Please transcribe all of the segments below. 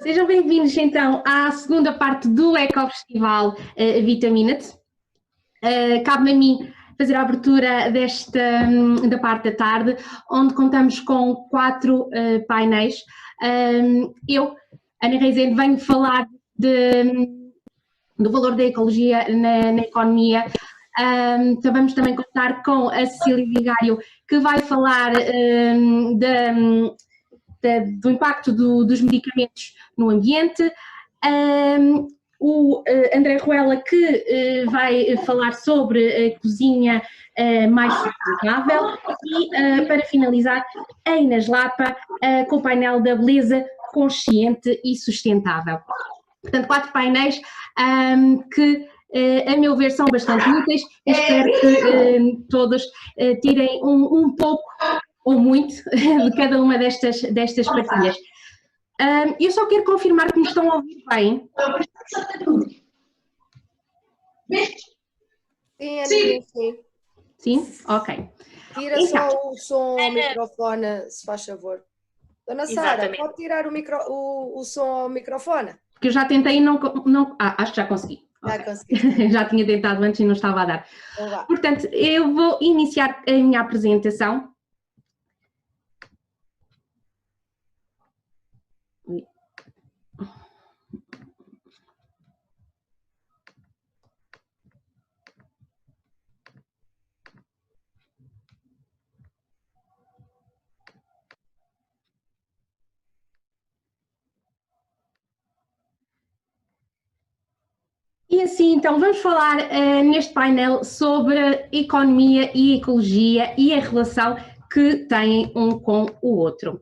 Sejam bem-vindos então à segunda parte do Ecofestival Vitamina-te. Cabe-me a mim fazer a abertura da parte da tarde, onde contamos com 4 painéis. Eu, Ana Rezende, venho falar do valor da ecologia na economia. Vamos também contar com a Cecília Vigário, que vai falar do impacto dos medicamentos no ambiente, o André Ruela, que vai falar sobre a cozinha mais sustentável, e para finalizar, a Inês Lapa, com o painel da beleza consciente e sustentável. Portanto, 4 painéis que, a meu ver, são bastante úteis e espero que todos tirem um pouco ou muito de cada uma destas partilhas. Eu só quero confirmar que me estão a ouvir bem. Sim, sim. Sim? Ok. Tira então só o som ao microfone, se faz favor. Dona Sara, pode tirar o som ao microfone? Porque eu já tentei e não acho que já consegui. Já okay. consegui. Já tinha tentado antes e não estava a dar. Olá. Portanto, eu vou iniciar a minha apresentação. E assim, então, vamos falar neste painel sobre economia e ecologia e a relação que têm um com o outro.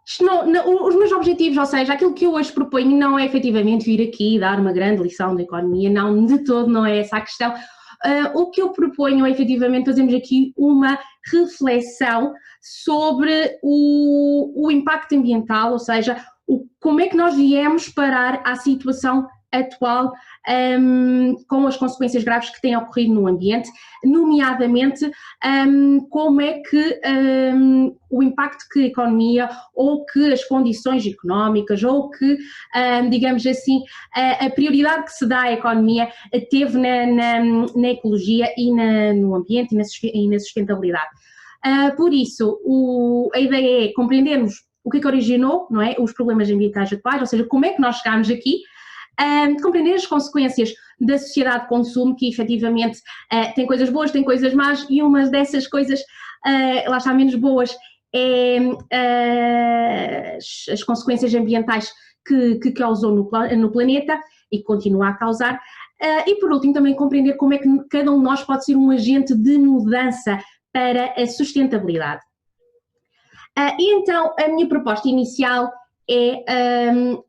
Os meus objetivos, ou seja, aquilo que eu hoje proponho não é efetivamente vir aqui e dar uma grande lição de economia, não, de todo não é essa a questão. O que eu proponho é efetivamente fazermos aqui uma reflexão sobre o impacto ambiental, ou seja, como é que nós viemos parar à situação atual com as consequências graves que têm ocorrido no ambiente, nomeadamente como é que o impacto que a economia ou que as condições económicas ou que, digamos assim, a prioridade que se dá à economia teve na ecologia e no ambiente e na sustentabilidade. Por isso, a ideia é compreendermos o que originou, não é, os problemas ambientais atuais, ou seja, como é que nós chegámos aqui, compreender as consequências da sociedade de consumo, que efetivamente tem coisas boas, tem coisas más, e uma dessas coisas, lá está, menos boas, é as consequências ambientais que causou no planeta e que continua a causar. E por último também compreender como é que cada um de nós pode ser um agente de mudança para a sustentabilidade. E então a minha proposta inicial é,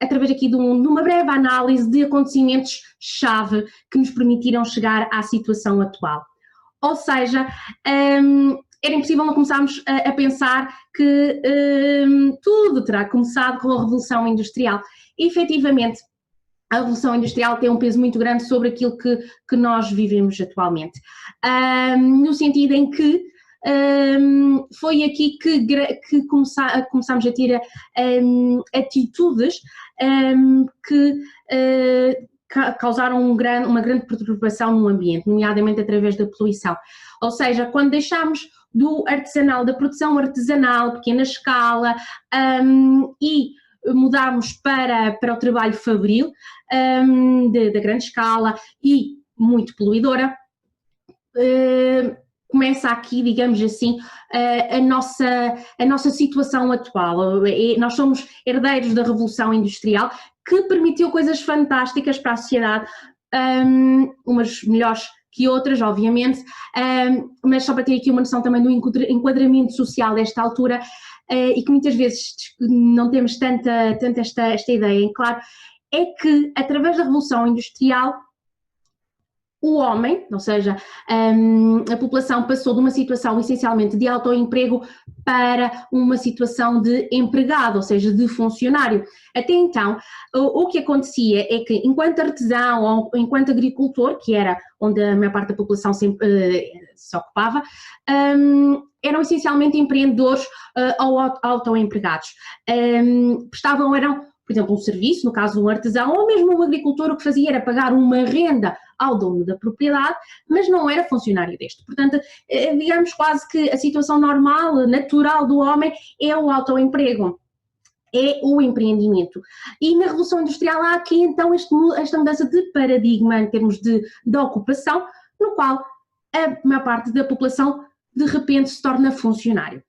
através aqui de uma breve análise de acontecimentos-chave que nos permitiram chegar à situação atual. Ou seja, era impossível não começarmos a pensar que tudo terá começado com a Revolução Industrial. E, efetivamente, a Revolução Industrial tem um peso muito grande sobre aquilo que nós vivemos atualmente. No sentido em que foi aqui que começámos a ter atitudes que causaram uma grande perturbação no ambiente, nomeadamente através da poluição. Ou seja, quando deixámos do artesanal, da produção artesanal, pequena escala, e mudámos para o trabalho fabril, da grande escala e muito poluidora, começa aqui, digamos assim, a nossa situação atual. Nós somos herdeiros da Revolução Industrial, que permitiu coisas fantásticas para a sociedade, umas melhores que outras, obviamente, mas só para ter aqui uma noção também do enquadramento social desta altura, e que muitas vezes não temos tanto esta ideia em claro, é que através da Revolução Industrial o homem, ou seja, a população passou de uma situação essencialmente de autoemprego para uma situação de empregado, ou seja, de funcionário. Até então, o que acontecia é que enquanto artesão ou enquanto agricultor, que era onde a maior parte da população se ocupava, eram essencialmente empreendedores ou autoempregados. Eram, por exemplo, um serviço, no caso um artesão, ou mesmo um agricultor, o que fazia era pagar uma renda ao dono da propriedade, mas não era funcionário deste. Portanto, digamos quase que a situação normal, natural do homem é o autoemprego, é o empreendimento. E na Revolução Industrial há aqui então esta mudança de paradigma em termos de ocupação, no qual a maior parte da população de repente se torna funcionário.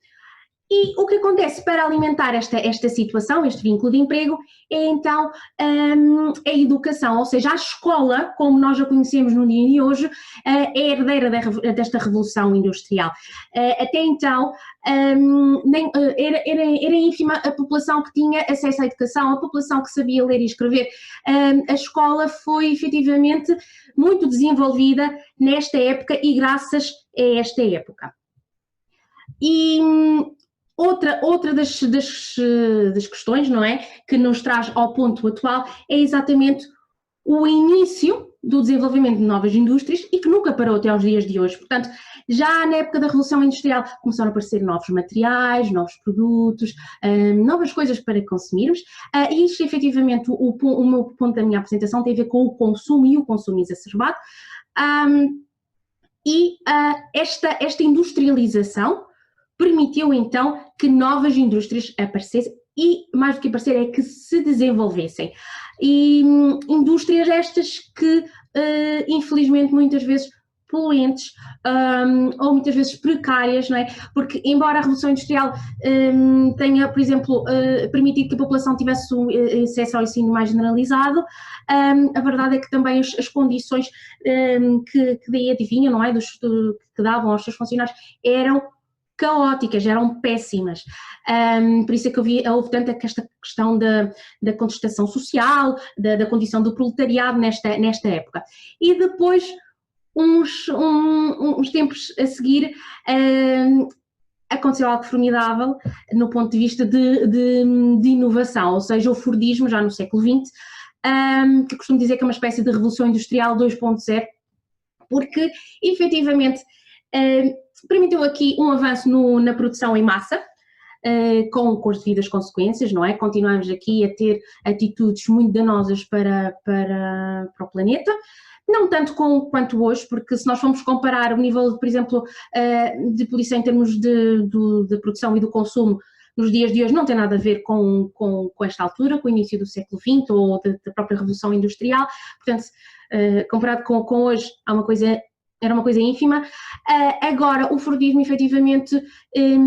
E o que acontece para alimentar esta situação, este vínculo de emprego, é então a educação, ou seja, a escola, como nós a conhecemos no dia de hoje, é herdeira desta revolução industrial. Até então era ínfima a população que tinha acesso à educação, a população que sabia ler e escrever. A escola foi efetivamente muito desenvolvida nesta época e graças a esta época. E outra das questões, não é, que nos traz ao ponto atual é exatamente o início do desenvolvimento de novas indústrias e que nunca parou até aos dias de hoje. Portanto, já na época da Revolução Industrial começaram a aparecer novos materiais, novos produtos, novas coisas para consumirmos, e isto efetivamente, o meu ponto da minha apresentação tem a ver com o consumo e o consumo exacerbado, esta industrialização permitiu então que novas indústrias aparecessem e, mais do que aparecer, é que se desenvolvessem. E indústrias estas que, infelizmente, muitas vezes poluentes ou muitas vezes precárias, não é? Porque, embora a Revolução Industrial tenha, por exemplo, permitido que a população tivesse acesso ao ensino mais generalizado, a verdade é que também as condições que daí adivinham, não é? Que davam aos seus funcionários eram caóticas, eram péssimas. Por isso é que houve tanta esta questão da contestação social, da condição do proletariado nesta época. E depois, uns tempos a seguir, aconteceu algo formidável no ponto de vista de inovação, ou seja, o Fordismo, já no século XX, que costumo dizer que é uma espécie de revolução industrial 2.0, porque, efetivamente, permitiu aqui um avanço na produção em massa, com as devidas consequências, não é? Continuamos aqui a ter atitudes muito danosas para o planeta, não tanto quanto hoje, porque se nós formos comparar o nível, por exemplo, de poluição em termos de produção e do consumo nos dias de hoje, não tem nada a ver com esta altura, com o início do século XX ou da própria Revolução Industrial. Portanto, comparado com hoje, era uma coisa ínfima. Agora, o Fordismo, efetivamente,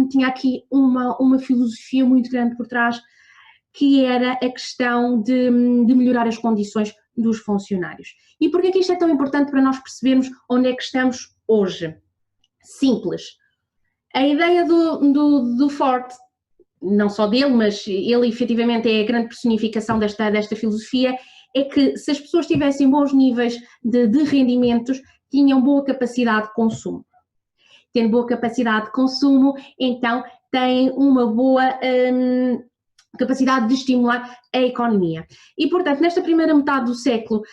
tinha aqui uma filosofia muito grande por trás, que era a questão de melhorar as condições dos funcionários. E porquê é que isto é tão importante para nós percebermos onde é que estamos hoje? Simples. A ideia do Ford, não só dele, mas ele efetivamente é a grande personificação desta filosofia, é que se as pessoas tivessem bons níveis de rendimentos, tinham boa capacidade de consumo. Tendo boa capacidade de consumo, então têm uma boa capacidade de estimular a economia. E, portanto, nesta primeira metade do século,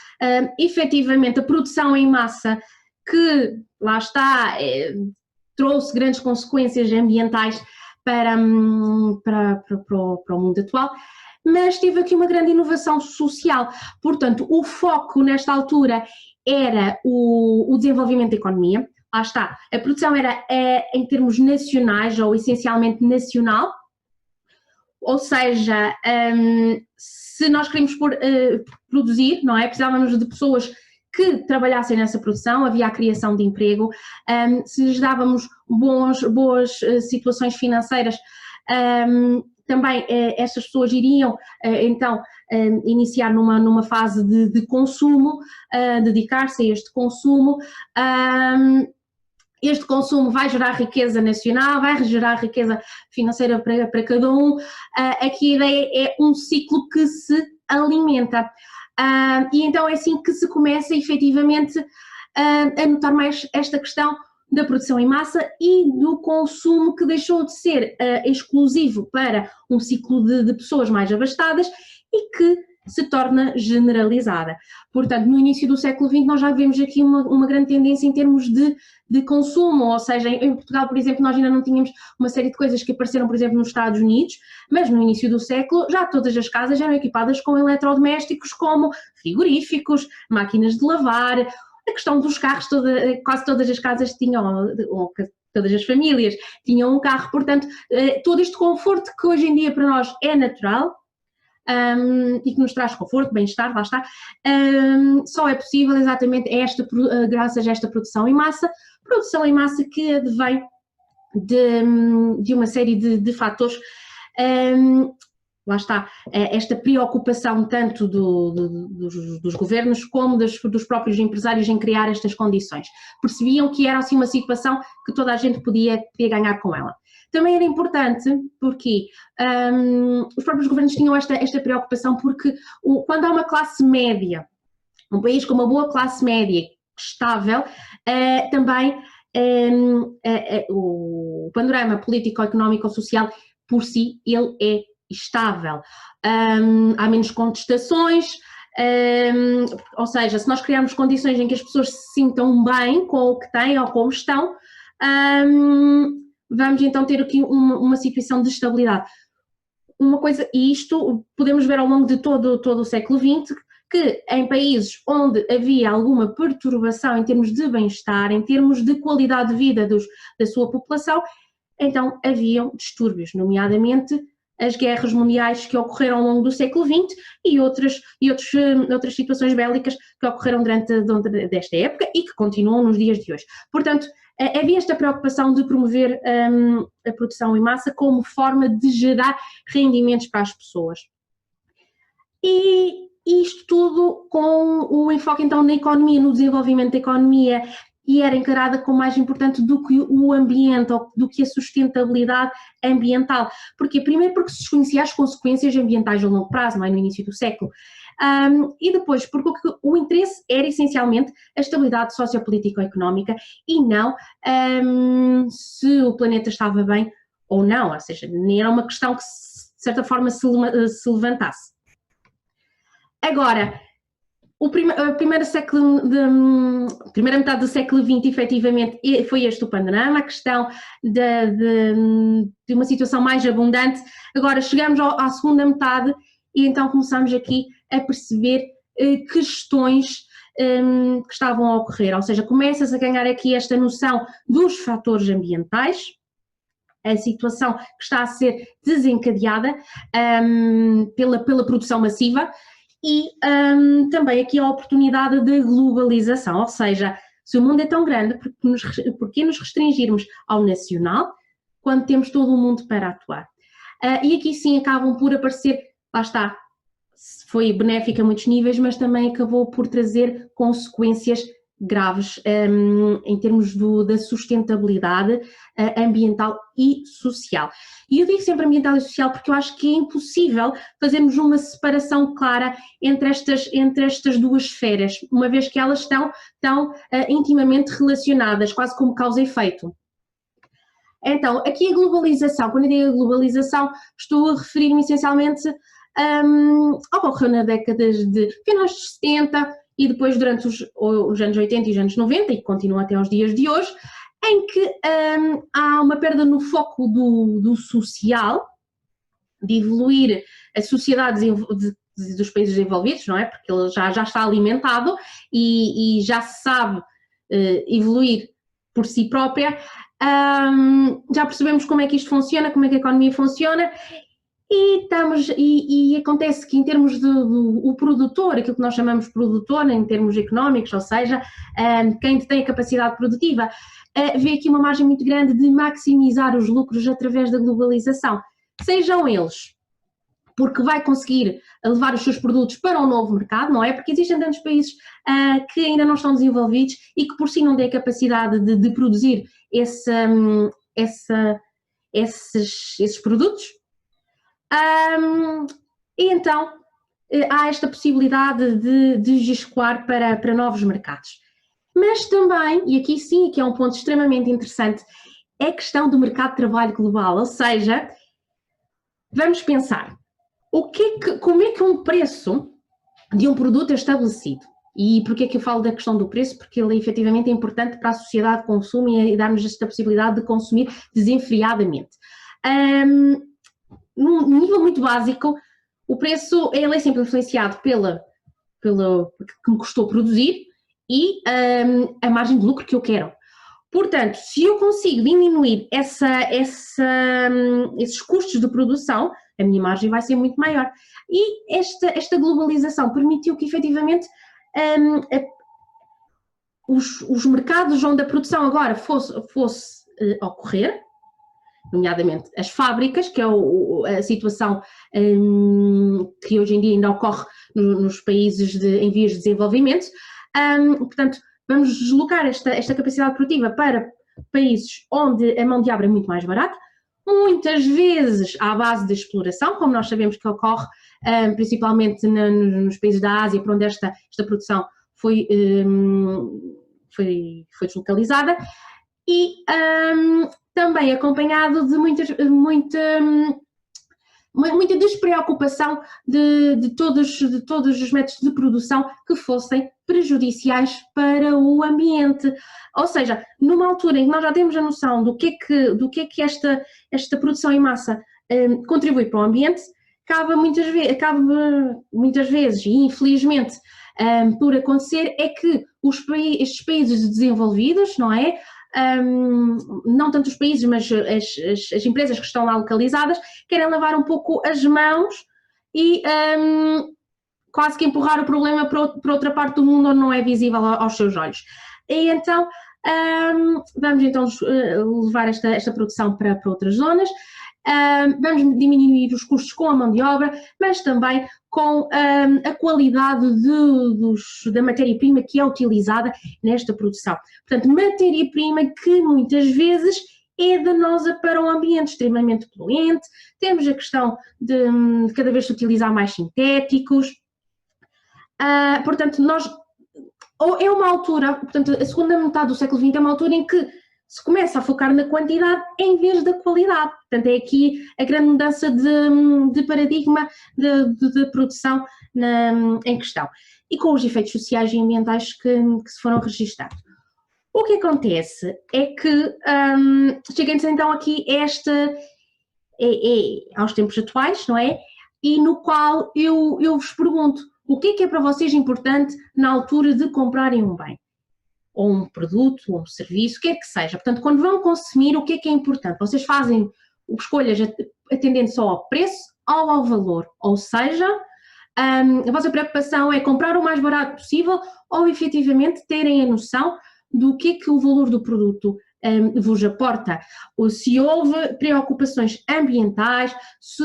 efetivamente, a produção em massa, que, lá está, trouxe grandes consequências ambientais para o mundo atual, mas teve aqui uma grande inovação social. Portanto, o foco nesta altura era o desenvolvimento da economia. Lá está, a produção era em termos nacionais ou essencialmente nacional, ou seja, se nós queríamos produzir, não é? Precisávamos de pessoas que trabalhassem nessa produção, havia a criação de emprego, se lhes dávamos boas situações financeiras, também estas pessoas iriam então iniciar numa fase de consumo, dedicar-se a este consumo. Este consumo vai gerar riqueza nacional, vai gerar riqueza financeira para cada um. Aqui a ideia é um ciclo que se alimenta. E então é assim que se começa efetivamente a notar mais esta questão da produção em massa e do consumo, que deixou de ser exclusivo para um ciclo de pessoas mais abastadas e que se torna generalizada. Portanto, no início do século XX nós já vemos aqui uma grande tendência em termos de consumo, ou seja, em Portugal, por exemplo, nós ainda não tínhamos uma série de coisas que apareceram, por exemplo, nos Estados Unidos, mas no início do século já todas as casas eram equipadas com eletrodomésticos como frigoríficos, máquinas de lavar, a questão dos carros, quase todas as casas tinham, ou todas as famílias tinham um carro, portanto, todo este conforto que hoje em dia para nós é natural, e que nos traz conforto, bem-estar, lá está, só é possível exatamente graças a esta produção em massa que advém de uma série de fatores, lá está, esta preocupação tanto dos governos como dos próprios empresários em criar estas condições. Percebiam que era assim uma situação que toda a gente podia ganhar com ela. Também era importante porque os próprios governos tinham esta preocupação, porque quando há uma classe média, um país com uma boa classe média estável, também o panorama político-económico-social por si, ele é estável. Há menos contestações, ou seja, se nós criarmos condições em que as pessoas se sintam bem com o que têm ou como estão, vamos então ter aqui uma situação de estabilidade. Uma coisa, e isto podemos ver ao longo de todo o século XX, que em países onde havia alguma perturbação em termos de bem-estar, em termos de qualidade de vida da sua população, então haviam distúrbios, nomeadamente as guerras mundiais que ocorreram ao longo do século XX e outras situações bélicas que ocorreram durante desta época e que continuam nos dias de hoje. Portanto, havia esta preocupação de promover a produção em massa como forma de gerar rendimentos para as pessoas. E isto tudo com o enfoque então na economia, no desenvolvimento da economia, e era encarada como mais importante do que o ambiente, ou do que a sustentabilidade ambiental. Porquê? Primeiro porque se desconhecia as consequências ambientais a longo prazo, não é? No início do século. E depois porque o interesse era essencialmente a estabilidade sociopolítico-económica e não se o planeta estava bem ou não, ou seja, nem era uma questão que de certa forma se levantasse. Agora, a primeira metade do século XX, efetivamente, foi este o panorama, a questão de uma situação mais abundante. Agora chegamos à segunda metade e então começamos aqui a perceber questões que estavam a ocorrer, ou seja, começa-se a ganhar aqui esta noção dos fatores ambientais, a situação que está a ser desencadeada pela produção massiva, e também aqui a oportunidade de globalização, ou seja, se o mundo é tão grande, por que nos restringirmos ao nacional quando temos todo o mundo para atuar? E aqui sim acabam por aparecer, lá está, foi benéfica a muitos níveis, mas também acabou por trazer consequências graves em termos da sustentabilidade ambiental e social. E eu digo sempre ambiental e social porque eu acho que é impossível fazermos uma separação clara entre estas duas esferas, uma vez que elas estão tão intimamente relacionadas, quase como causa e efeito. Então, aqui a globalização, quando eu digo a globalização, estou a referir-me essencialmente ao que ocorreu na década de finais de 70 e depois durante os anos 80 e os anos 90, e continua até aos dias de hoje, em que há uma perda no foco do social, de evoluir a sociedade dos países desenvolvidos, não é? Porque ele já está alimentado e já se sabe evoluir por si própria. Já percebemos como é que isto funciona, como é que a economia funciona, e acontece que em termos do produtor, aquilo que nós chamamos de produtor em termos económicos, ou seja, quem tem a capacidade produtiva, vê aqui uma margem muito grande de maximizar os lucros através da globalização, sejam eles porque vai conseguir levar os seus produtos para um novo mercado, não é? Porque existem tantos países que ainda não estão desenvolvidos e que por si não têm a capacidade de produzir esses produtos. E então há esta possibilidade de escoar para novos mercados. Mas também, e aqui sim que é um ponto extremamente interessante, é a questão do mercado de trabalho global, ou seja, vamos pensar, como é que um preço de um produto estabelecido. E porquê é que eu falo da questão do preço? Porque ele efetivamente é importante para a sociedade de consumo e dar-nos esta possibilidade de consumir desenfreadamente. Num nível muito básico, o preço ele é sempre influenciado pelo que me custou produzir e a margem de lucro que eu quero. Portanto, se eu consigo diminuir esses custos de produção, a minha margem vai ser muito maior. E esta globalização permitiu que, efetivamente, os mercados onde a produção agora fosse ocorrer, nomeadamente as fábricas, que é a situação que hoje em dia ainda ocorre nos países em vias de desenvolvimento. Portanto, vamos deslocar esta capacidade produtiva para países onde a mão de obra é muito mais barata, muitas vezes à base de exploração, como nós sabemos que ocorre principalmente nos países da Ásia, por onde esta produção foi deslocalizada, e também acompanhado de muita despreocupação de todos os métodos de produção que fossem prejudiciais para o ambiente. Ou seja, numa altura em que nós já temos a noção do que é que esta produção em massa contribui para o ambiente, cabe muitas vezes, e infelizmente por acontecer, é que estes países desenvolvidos, não é? Não tanto os países, mas as empresas que estão lá localizadas, querem lavar um pouco as mãos e quase que empurrar o problema para outra parte do mundo onde não é visível aos seus olhos. E então, vamos então levar esta produção para outras zonas, vamos diminuir os custos com a mão de obra, mas também com a qualidade da matéria-prima que é utilizada nesta produção. Portanto, matéria-prima que muitas vezes é danosa para o ambiente, extremamente poluente. Temos a questão de cada vez se utilizar mais sintéticos. Portanto, é uma altura, portanto, a segunda metade do século XX é uma altura em que se começa a focar na quantidade em vez da qualidade. Portanto, é aqui a grande mudança de paradigma de produção em questão. E com os efeitos sociais e ambientais que se foram registados. O que acontece é que, chegamos então aqui aos tempos atuais, não é? E no qual eu vos pergunto, o que é para vocês importante na altura de comprarem um bem? Ou um produto, ou um serviço, o que é que seja. Portanto, quando vão consumir, o que é importante? Vocês fazem escolhas atendendo só ao preço ou ao valor. Ou seja, a vossa preocupação é comprar o mais barato possível ou efetivamente terem a noção do que é que o valor do produto vos aporta. Ou se houve preocupações ambientais,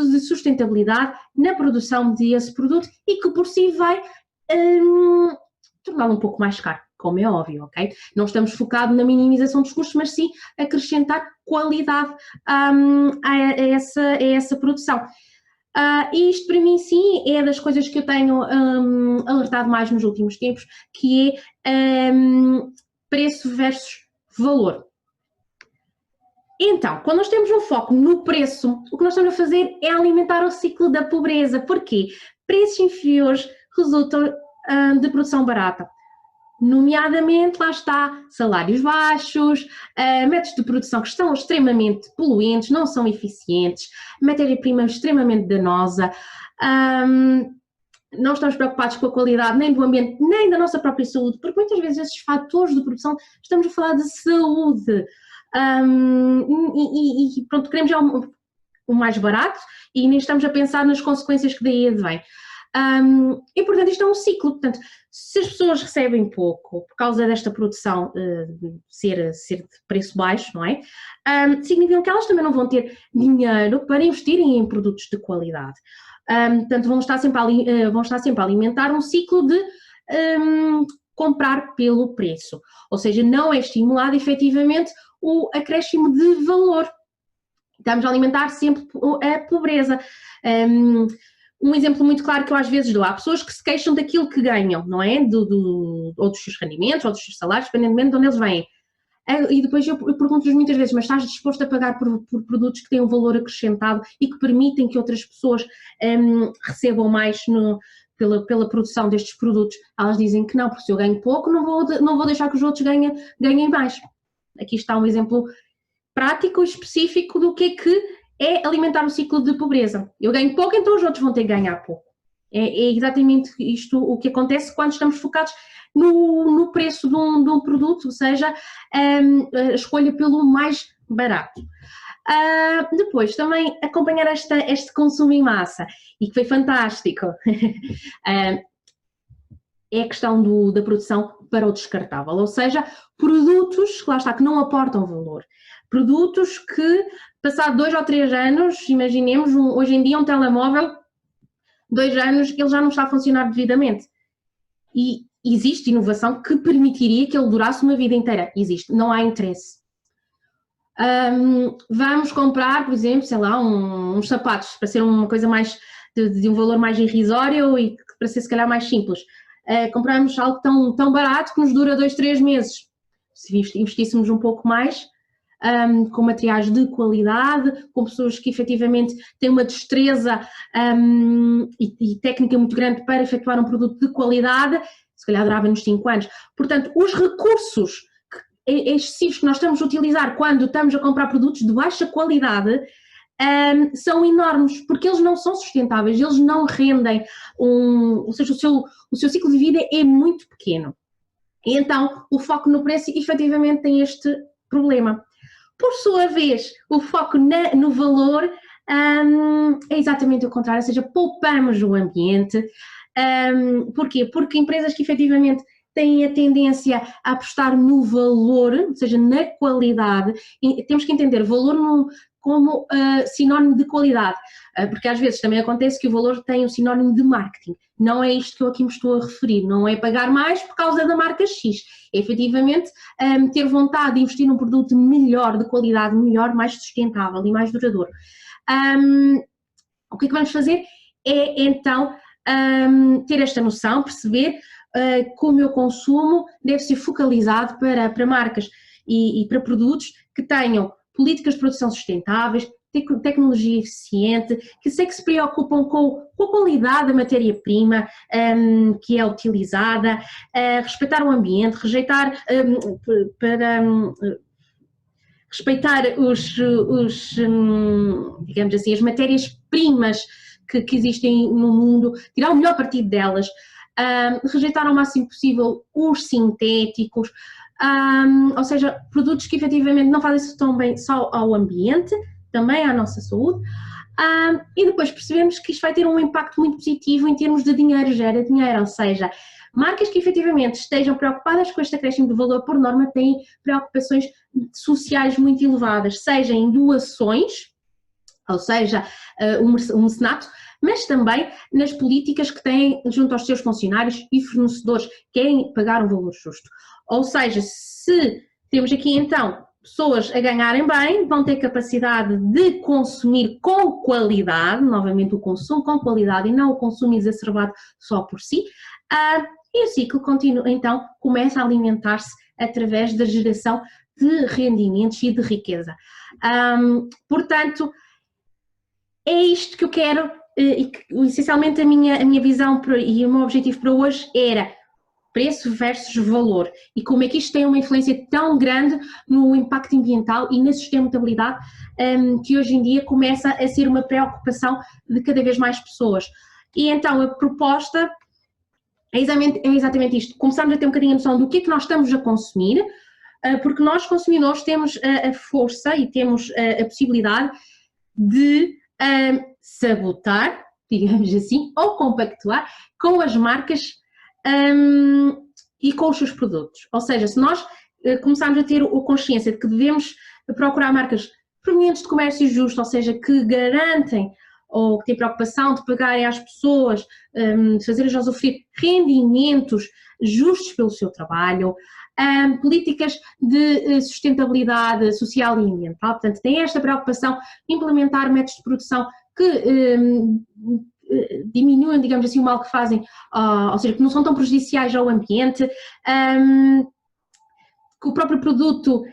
de sustentabilidade na produção desse produto e que por si vai torná-lo um pouco mais caro. Como é óbvio, ok? Não estamos focados na minimização dos custos, mas sim acrescentar qualidade a essa produção. E isto para mim sim é das coisas que eu tenho alertado mais nos últimos tempos, que é preço versus valor. Então, quando nós temos um foco no preço, o que nós estamos a fazer é alimentar o ciclo da pobreza. Porquê? Preços inferiores resultam de produção barata. Nomeadamente, lá está, salários baixos, métodos de produção que estão extremamente poluentes, não são eficientes, matéria-prima extremamente danosa, não estamos preocupados com a qualidade nem do ambiente, nem da nossa própria saúde, porque muitas vezes esses fatores de produção, estamos a falar de saúde, e pronto, queremos já o mais barato e nem estamos a pensar nas consequências que daí advém. E portanto isto é um ciclo, portanto se as pessoas recebem pouco por causa desta produção ser de preço baixo, não é? Significa que elas também não vão ter dinheiro para investirem em produtos de qualidade. Portanto vão estar sempre a alimentar um ciclo de comprar pelo preço, ou seja, não é estimulado efetivamente o acréscimo de valor. Estamos a alimentar sempre a pobreza. Um exemplo muito claro que eu às vezes dou, há pessoas que se queixam daquilo que ganham, não é? Ou dos seus rendimentos, ou dos seus salários, dependendo de onde eles vêm. E depois eu pergunto-lhes muitas vezes, mas estás disposto a pagar por produtos que têm um valor acrescentado e que permitem que outras pessoas recebam mais pela produção destes produtos, elas dizem que não, porque se eu ganho pouco, não vou deixar que os outros ganhem mais. Aqui está um exemplo prático e específico do que é alimentar o ciclo de pobreza. Eu ganho pouco, então os outros vão ter que ganhar pouco. É exatamente isto o que acontece quando estamos focados no preço de um produto, ou seja, a escolha pelo mais barato. Depois, também acompanhar este consumo em massa, e que foi fantástico, é a questão da produção para o descartável, ou seja, produtos, lá está, que não aportam valor. Produtos que, passado 2 ou 3 anos, imaginemos, hoje em dia um telemóvel, 2 anos, ele já não está a funcionar devidamente. E existe inovação que permitiria que ele durasse uma vida inteira. Existe, não há interesse. Vamos comprar, por exemplo, sei lá, uns sapatos, para ser uma coisa mais, de um valor mais irrisório e para ser se calhar mais simples. Compramos algo tão barato que nos dura 2, 3 meses. Se investíssemos um pouco mais, com materiais de qualidade, com pessoas que efetivamente têm uma destreza e técnica muito grande para efetuar um produto de qualidade, se calhar durava-nos 5 anos. Portanto, os recursos excessivos que nós estamos a utilizar quando estamos a comprar produtos de baixa qualidade são enormes, porque eles não são sustentáveis, eles não rendem, ou seja, o seu ciclo de vida é muito pequeno. E então, o foco no preço efetivamente tem este problema. Por sua vez, o foco no valor é exatamente o contrário, ou seja, poupamos o ambiente. Porquê? Porque empresas que efetivamente têm a tendência a apostar no valor, ou seja, na qualidade, e temos que entender valor como sinónimo de qualidade, porque às vezes também acontece que o valor tem um sinónimo de marketing. Não é isto que eu aqui me estou a referir, não é pagar mais por causa da marca X, é efetivamente ter vontade de investir num produto melhor, de qualidade melhor, mais sustentável e mais duradouro. O que é que vamos fazer? É então ter esta noção, perceber que o meu consumo deve ser focalizado para marcas e para produtos que tenham políticas de produção sustentáveis, tecnologia eficiente, que sei que se preocupam com a qualidade da matéria-prima que é utilizada, respeitar o ambiente, respeitar digamos assim, as matérias-primas que existem no mundo, tirar o melhor partido delas, rejeitar ao máximo possível os sintéticos, ou seja, produtos que efetivamente não fazem tão bem só ao ambiente, também à nossa saúde, e depois percebemos que isto vai ter um impacto muito positivo em termos de dinheiro, gera dinheiro, ou seja, marcas que efetivamente estejam preocupadas com este acréscimo de valor, por norma, têm preocupações sociais muito elevadas, seja em doações, ou seja, um mecenato, mas também nas políticas que têm junto aos seus funcionários e fornecedores, querem pagar um valor justo. Ou seja, se temos aqui então pessoas a ganharem bem, vão ter capacidade de consumir com qualidade, novamente o consumo com qualidade e não o consumo exacerbado só por si, e o ciclo continua, então começa a alimentar-se através da geração de rendimentos e de riqueza. Portanto, é isto que eu quero, e que, essencialmente a minha visão e o meu objetivo para hoje era preço versus valor e como é que isto tem uma influência tão grande no impacto ambiental e na sustentabilidade que hoje em dia começa a ser uma preocupação de cada vez mais pessoas. E então a proposta é exatamente isto, começarmos a ter um bocadinho a noção do que é que nós estamos a consumir, porque nós consumidores temos a força e temos a possibilidade de sabotar, digamos assim, ou compactuar com as marcas e com os seus produtos. Ou seja, se nós começarmos a ter a consciência de que devemos procurar marcas provenientes de comércio justo, ou seja, que garantem ou que têm preocupação de pagarem às pessoas, de fazer-lhes usufruir rendimentos justos pelo seu trabalho, políticas de sustentabilidade social e ambiental, portanto, têm esta preocupação de implementar métodos de produção que diminuem, digamos assim, o mal que fazem, ou seja, que não são tão prejudiciais ao ambiente, que o próprio produto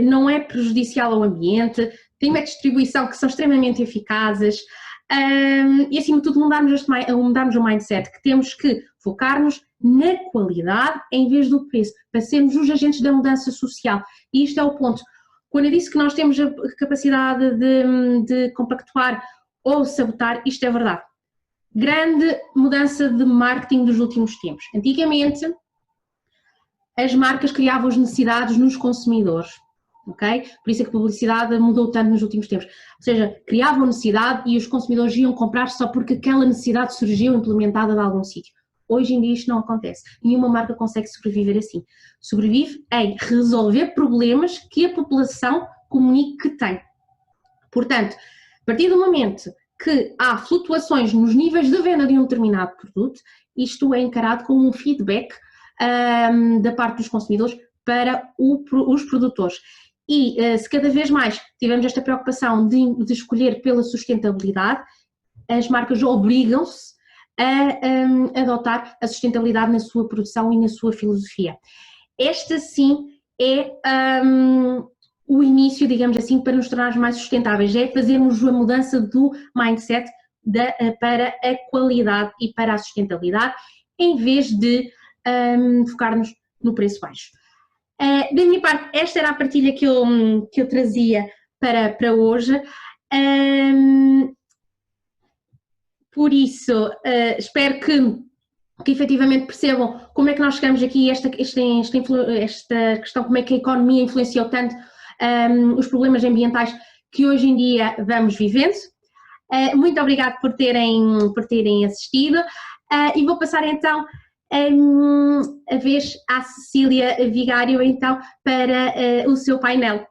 não é prejudicial ao ambiente, tem métodos de distribuição que são extremamente eficazes, e acima de tudo mudarmos o mindset, que temos que focar-nos na qualidade em vez do preço, para sermos os agentes da mudança social. E isto é o ponto. Quando eu disse que nós temos a capacidade de compactuar ou sabotar, isto é verdade. Grande mudança de marketing dos últimos tempos. Antigamente, as marcas criavam as necessidades nos consumidores, ok? Por isso é que a publicidade mudou tanto nos últimos tempos. Ou seja, criavam necessidade e os consumidores iam comprar só porque aquela necessidade surgiu implementada de algum sítio. Hoje em dia isto não acontece. Nenhuma marca consegue sobreviver assim. Sobrevive em resolver problemas que a população comunica que tem. Portanto, a partir do momento que há flutuações nos níveis de venda de um determinado produto, isto é encarado como um feedback da parte dos consumidores para os produtores. E se cada vez mais tivermos esta preocupação de escolher pela sustentabilidade, as marcas obrigam-se a adotar a sustentabilidade na sua produção e na sua filosofia. Esta sim é o início, digamos assim, para nos tornarmos mais sustentáveis, é fazermos a mudança do mindset para a qualidade e para a sustentabilidade, em vez de focar-nos no preço baixo. Da minha parte, esta era a partilha que eu trazia para hoje. Por isso, espero que efetivamente percebam como é que nós chegamos aqui a esta questão, como é que a economia influenciou tanto os problemas ambientais que hoje em dia vamos vivendo. Muito obrigada por terem assistido e vou passar então a vez à Cecília Vigário então para o seu painel.